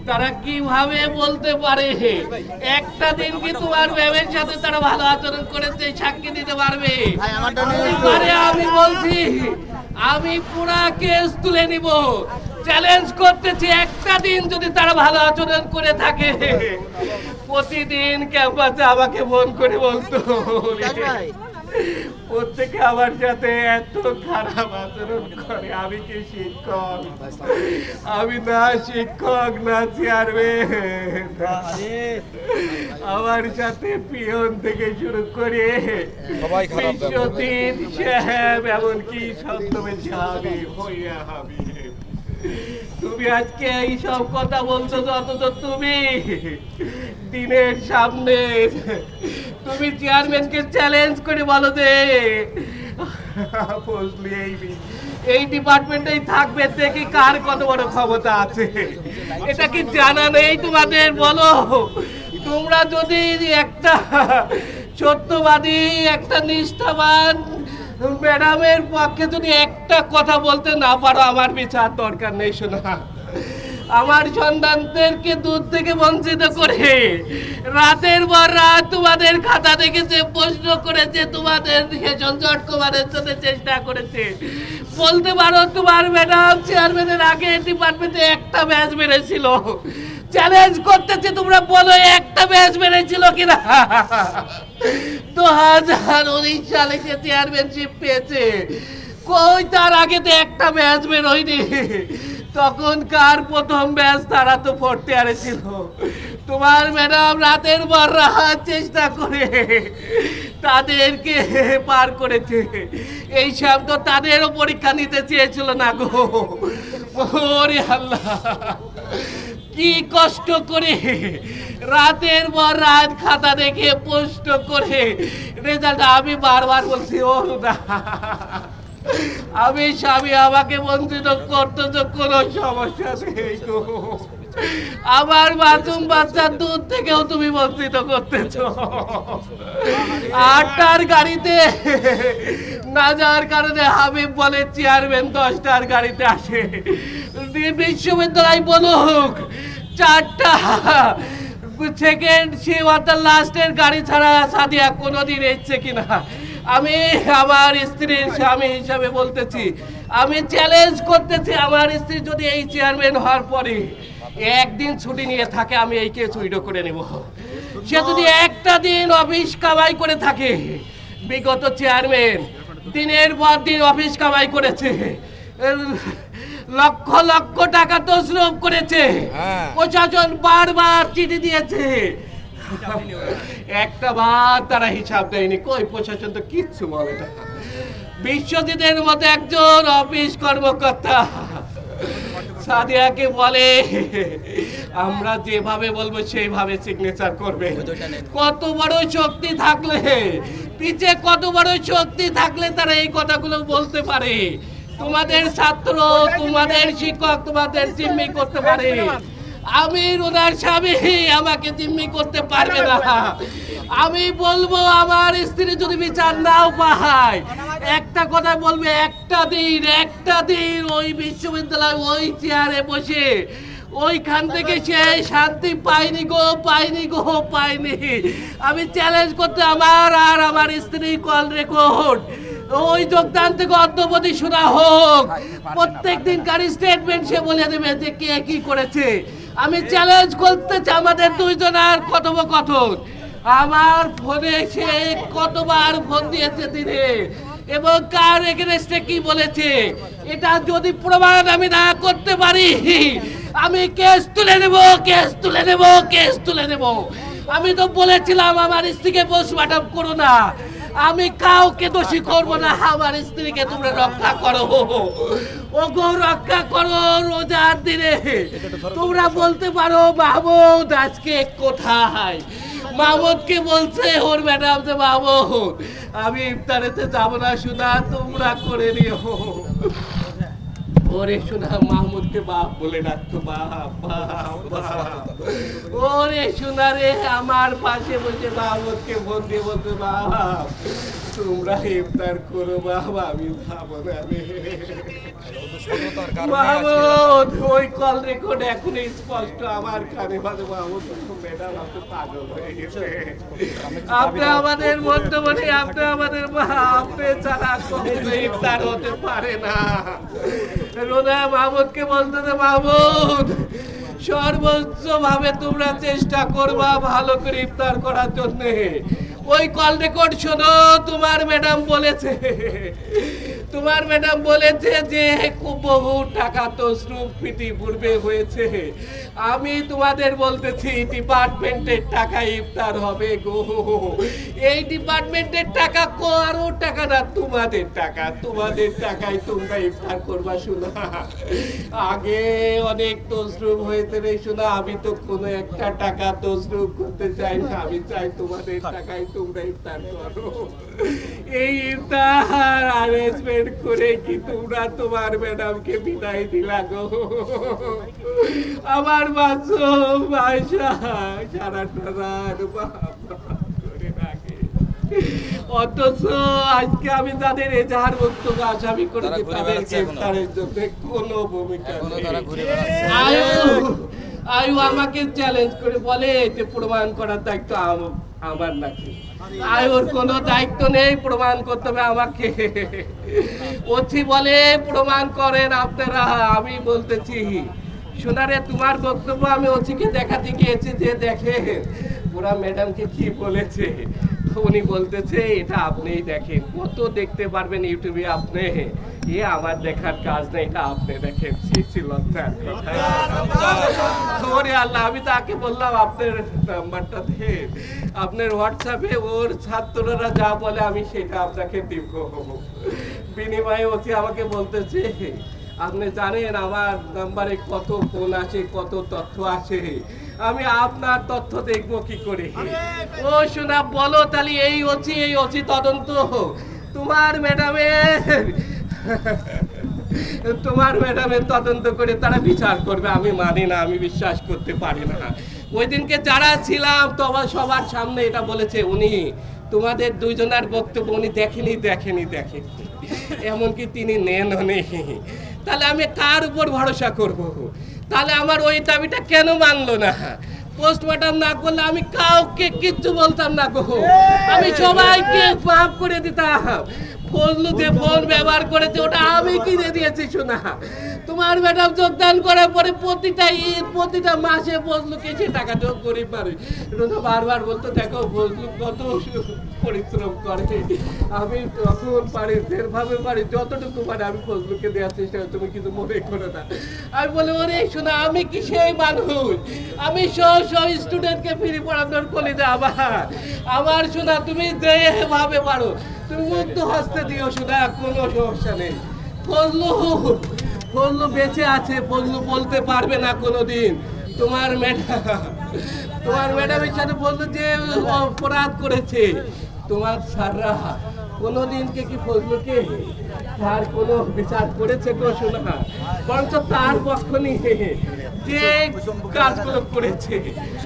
তারা কিভাবে বলতে পারে? একটা দিন কি তোমার ম্যামের সাথে তারা ভালো আচরণ করেছে সাক্ষী দিতে পারবে? আমি বলছি আমি পুরা কেস তুলে নিব, চ্যালেঞ্জ করতেছি। একটা দিন যদি তারা ভালো আচরণ করে থাকে, প্রতিদিন ক্যাম্পাসে আমাকে ফোন করে বলতো প্রত্যেকে আমার সাথে এত খারাপ আচরণ করে। আমি কি শিক্ষক? আমি না শিক্ষক না চেয়ারম্যান। আমার সাথে পিয়ন থেকে শুরু করে বিশ্বজিৎ সাহেব, এমনকি সপ্তমের সাহেব হইয়া হাবি, তুমি আজকে এই সব কথা বলছো অথচ তুমি দিনের সামনে তুমি চেয়ারম্যানকে চ্যালেঞ্জ করে বলো যে এই ডিপার্টমেন্টেই থাকবে, দেখি কার কত বড় ক্ষমতা আছে। এটা কি জানা নেই তোমাদের? বলো, তোমরা যদি একটা সত্যবাদী, একটা নিষ্ঠাবান ম্যাডামের পক্ষে যদি একটা কথা বলতে না পারো, আমার বিচার দরকার নেই। শোনা, আমার সন্তানদেরকে দুধ থেকে বঞ্চিত করে রাতের পর রাত তোমাদের খাতা দেখেছে, প্রশ্ন করেছে, তোমাদের সেশন জটকমারের জন্য চেষ্টা করেছে। বলতে পারো তোমার ম্যাডাম চেয়ারম্যানের আগে ডিপার্টমেন্টে একটা ব্যাচ বেড়েছিল। চ্যালেঞ্জ করতেছে, তোমরা বলো একটা ব্যাচ বেড়েছিল কিনা? 2019 সালে সে চেয়ারম্যানশিপ পেয়েছে, কই তার আগে তো একটা ব্যাচ বের হয়নি। তখনকার প্রথম ব্যাচ তারা তো ফোর্থ ইয়ারে ছিল। তোমার ম্যাডাম রাতের পর রাত চেষ্টা করে তাদেরকে পার করেছে। এই সব তো তাদেরও পরীক্ষা নিতে চেয়েছিল না গো। ওরে আল্লাহ, কি কষ্ট করে রাতের পর রাত খাতা দেখে পোস্ট করে রেজাল্ট। আমি বারবার বলছি, ও না, আমি স্বামী আমাকে বঞ্চিত করতে তো কোনো সমস্যা নেই গো। আমার মাসুম বাচ্চার দুধ থেকেও তুমি বঞ্চিত করতেছ। 8টার গাড়িতে না যাওয়ার কারণে হাবিব বলে চেয়ারম্যান 10টার গাড়িতে আসে। বিশ্ববিদ্যালয় বলুক 4টা সেকেন্ড সে অর্থাৎ লাস্টের গাড়ি ছাড়া সাদিয়া কোনোদিন এসছে কিনা। আমি আমার স্ত্রীর স্বামী হিসাবে বলতেছি, আমি চ্যালেঞ্জ করতেছি, আমার স্ত্রী যদি এই চেয়ারম্যান হওয়ার পরে একদিন ছুটি নিয়ে থাকে, আমি এই কেস উইডো করে নেব। সে যদি একটা দিন অফিস কামাই করে থাকে, বিগত চেয়ারম্যান দিনের পর দিন অফিস কামাই করেছে, লক্ষ লক্ষ টাকা তছরূপ করেছে, প্রশাসন বারবার চিঠি দিয়েছে, একটা বার তারা হিসাব দেয়নি। কই প্রশাসন তো কিচ্ছু বলে না। বিশ্বজিতের মতো একজন অফিস কর্মকর্তা সাদিয়াকে বলে আমরা যেভাবে বলবো সেইভাবে সিগনেচার করবে। কত বড় শক্তি থাকলে, পিছে কত বড় শক্তি থাকলে তারা এই কথাগুলো বলতে পারে? তোমাদের ছাত্র, তোমাদের শিক্ষক তোমাদের জিম্মি করতে পারে, আমি ওনার স্বামী আমাকে জিম্মি করতে পারবে না। আমি বলবো আমার স্ত্রী যদি বিচার নাও পায়, একটা কথা বলবে, একটা দিন ওই বিশ্ববিদ্যালয় ওই চেয়ারে বসে ওইখান থেকে সে শান্তি পায়নি গো, পায়নি। আমি চ্যালেঞ্জ করতে, আমার আর আমার স্ত্রী কল রেকর্ড ওই যোগদান থেকে অদ্যবধি শোনা হোক, প্রত্যেক দিন কারি স্টেটমেন্ট সে বলে দেবে যে কে কি করেছে। আমি চ্যালেঞ্জ করতেছি আমাদের দুইজনের কথোপকথন। আমার ফোনে সে কতবার ফোন দিয়েছে দিনে, এবং কার এগেনস্টে কি বলেছে, এটা যদি প্রমাণ আমি না করতে পারি, আমি কেস তুলে নেব। আমি তো বলেছিলাম আমার স্ত্রীকে পোস্টমর্টম করো না, আমি কাউকে দোষী করবো না, আমার স্ত্রীকে তোমরা রক্ষা করো, ওগো রক্ষা করো। রোজার দিনে তোমরা বলতে পারো মাহমুদ আজকে কোথায়? মাহমুদকে বলছে ওর ম্যাডাম যে মাহমুদ আমি ইফতারেতে যাবো না, শোনা তোমরা করে নিও। ওরে শোনা মাহমুদকে বাপ বলে ডাকতো, বাপ। ও ওরে সোনারে আমার পাশে বসে মাহমুদকে ফোন দিয়ে বলতে বাবা তোমরা ইফতার করো বাবা আমি যাবো না রে। মাহমুদ ওই কল রেকর্ড এখন স্পষ্ট আমার কানে বাজে। মাহমুদ ম্যাডাম আপনি পাগল হয়ে গেছে, আপনি আমাদের বর্তমানে আপনি আমাদের মা, আপনি ছাড়া কখনো ইফতার হতে পারে না। রোনা মাহমুদকে বলতে দে মাহমুদ সর্বোচ্চ ভাবে তোমরা চেষ্টা করবা ভালো করে ইফতার করার জন্য। ওই কল রেকর্ড শোনো, তোমার ম্যাডাম বলেছে যে বহু টাকা তো শ্রম পূর্বে হয়েছে। আমি তোমাদের বলতেছি ডিপার্টমেন্টের টাকা ইফতার হবে গো। এই ডিপার্টমেন্টের টাকা আরো টাকা না, তোমাদের টাকায় তোমরা ইফতার করবা। শোনা আগে অনেক তসরুপ হয়েছে রে শোনা, আমি তো কোনো একটা টাকা তসরুপ করতে চাই না, আমি চাই তোমাদের টাকায় তোমরা ইফতার করো। এই ইফতার অ্যারেঞ্জমেন্ট করে কি তোমরা তোমার ম্যাডামকে বিদায় দিলা গো? আমার মাসুম আয়শা সারাটা রাত করে রাখে, অথচ আজকে আমি তাদের এজাহার বক্তব্য আসামি করেছি, তাদের গ্রেফতারের জন্য কোনো ভূমিকা আয়ু আমাকে চ্যালেঞ্জ করে বলে যে প্রমাণ করার দায়িত্ব আমার নাকি। আয়ুর কোনো দায়িত্ব নেই, প্রমাণ করতে হবে আমাকে। ওছি বলে প্রমাণ করেন আপনারা। আমি বলতেছি শোনারে তোমার বক্তব্য আমি ওছিকে দেখাতে গিয়েছি যে দেখে ওরা ম্যাডামকে কি বলেছে। উনি বলতেছে এটা আপনিই দেখেন, কত দেখতে পারবেন ইউটিউবে আপনি, এ আমার দেখার কাজ নেই, এটা আপনি দেখেন। লজ্জার কথা। ওরে আল্লাহ, আমি তাকে বললাম আপনার নাম্বারটা দেন, আপনার হোয়াটসঅ্যাপে ওর ছাত্ররা যা বলে আমি সেটা আপনাকে দিব। বিনিময়ে ওছি আমাকে বলতেছে আপনি জানেন আমার নাম্বারে কত ফোন আছে, কত তথ্য আছে, আমি আপনার তথ্য দেখবো কি করে? ও শোনা বলো তাহলে এই অচি তদন্ত তোমার ম্যাডামের তদন্ত করে তারা বিচার করবে। আমি মানি না, আমি বিশ্বাস করতে পারি না। ওই দিনকে যারা ছিলাম তবে সবার সামনে এটা বলেছে উনি তোমাদের দুইজনের বক্তব্য উনি দেখেনি, এমনকি তিনি নেন নেই। তাহলে আমি কার উপর ভরসা করব? তাহলে আমার ওই দাবিটা কেন মানলো না? পোস্টমর্টম না করলে আমি কাউকে কিচ্ছু বলতাম না গো, আমি সবাইকে মাফ করে দিতাম। ফজলু যে ফোন ব্যবহার করেছে ওটা আমি কিনে দিয়েছি। শোনা তোমার ম্যাডাম যোগদান করার পরে প্রতিটা মাসে ফজলুকে সে টাকা যোগ করি পারে। রোজা বারবার বলতো দেখো ফজলু কত পরিশ্রম করে, আমি যখন পারি যেভাবে পারি যতটুকু পারি আমি ফজলুকে দেওয়ার চেষ্টা করি, তুমি কিন্তু মনে করো না। আমি বলি ওরে শোনা আমি কি সেই মানুষ, আমি সব স্টুডেন্টকে ফ্রি পড়ানোর করি না। আমার শোনা তুমি যেভাবে পারো তুমি মুক্ত হস্তে দিও, শোনা কোনো সমস্যা নেই। ফজলু বেঁচে আছে, ফজলু বলতে পারবে না কোনোদিন তোমার ম্যাডামের সাথে বলতো যে অপরাধ করেছে। তোমার স্যাররা কোনোদিনকে কি ফজলুকে তার কোনো বিচার করেছে গো? শোনা বরঞ্চ তার পক্ষ নিয়ে যে কাজগুলো করেছে